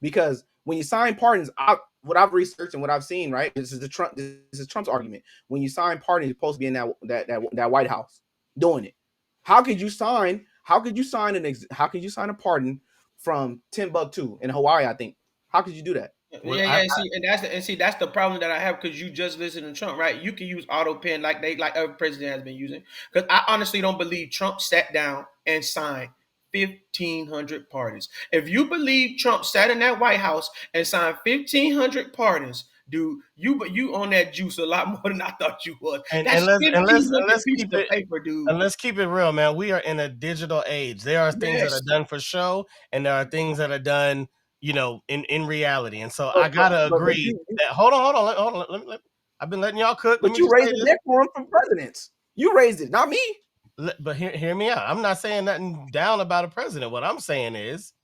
because when you sign pardons, what I've researched and what I've seen, right? This is Trump's argument. When you sign pardons, you're supposed to be in that White House doing it. How could you sign? How could you sign a pardon from Timbuktu in Hawaii? I think. How could you do that? Yeah, yeah. See, that's the problem that I have because you just listen to Trump, right? You can use auto pen like every president has been using. Because I honestly don't believe Trump sat down and signed 1,500 pardons. If you believe Trump sat in that White House and signed 1,500 pardons, dude, you on that juice a lot more than I thought you was. And That's let's and let's and 1,500 let's pieces keep of it paper, dude. and let's keep it real, man. We are in a digital age. There are things that are Yes. done for show, and there are things that are done, in reality. And so But I gotta but agree that hold on. I've been letting y'all cook. Let me you just raised say the this. decorum from presidents. You raised it, not me. But hear me out. I'm not saying nothing down about a president. What I'm saying is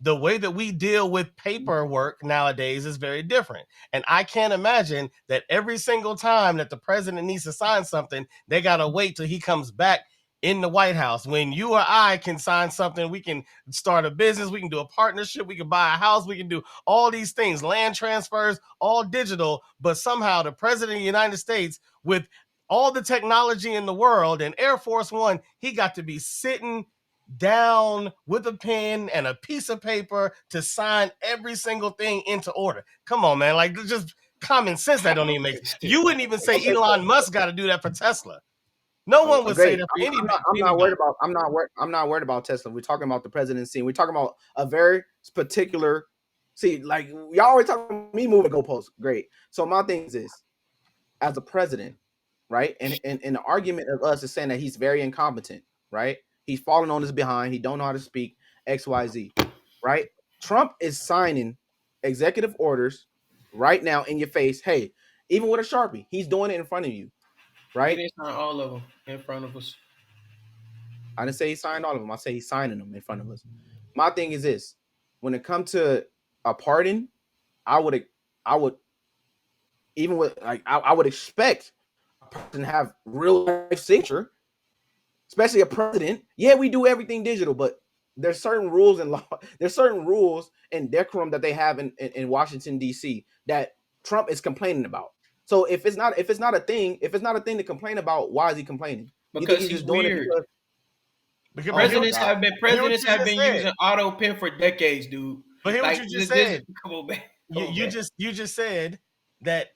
the way that we deal with paperwork nowadays is very different. And I can't imagine that every single time that the president needs to sign something, they got to wait till he comes back in the White House. When you or I can sign something, we can start a business, we can do a partnership, we can buy a house, we can do all these things, land transfers, all digital. But somehow the president of the United States, with all the technology in the world and Air Force One, he got to be sitting down with a pen and a piece of paper to sign every single thing into order. Come on, man. Like, just common sense that don't even make sense. You wouldn't even say Okay, Elon Musk got to do that for Tesla. No one would say great. that for I'm not anybody. worried about. I'm not worried about Tesla. We're talking about the presidency. We're talking about a very particular. See, like y'all always talking about me moving goalposts. Great. So my thing is this: as a president, right? And the argument of us is saying that he's very incompetent, right? He's falling on his behind. He don't know how to speak X, Y, Z, right? Trump is signing executive orders right now in your face. Hey, even with a Sharpie, he's doing it in front of you, He right? didn't sign all of them in front of us. I didn't say he signed all of them. I say he's signing them in front of us. My thing is this: when it comes to a pardon, I would even with like I would expect a person to have real life signature, especially a president. Yeah, we do everything digital, but there's certain rules and law. There's certain rules and decorum that they have in Washington D.C. that Trump is complaining about. So if it's not a thing to complain about, why is he complaining? You think Because he's he's just doing it weird. because? Oh my Presidents God! have been But hear what presidents you have just been said. using auto pen for decades, dude. But hear what Like you just this said. come on, man. Come You, on, you man. just you just said that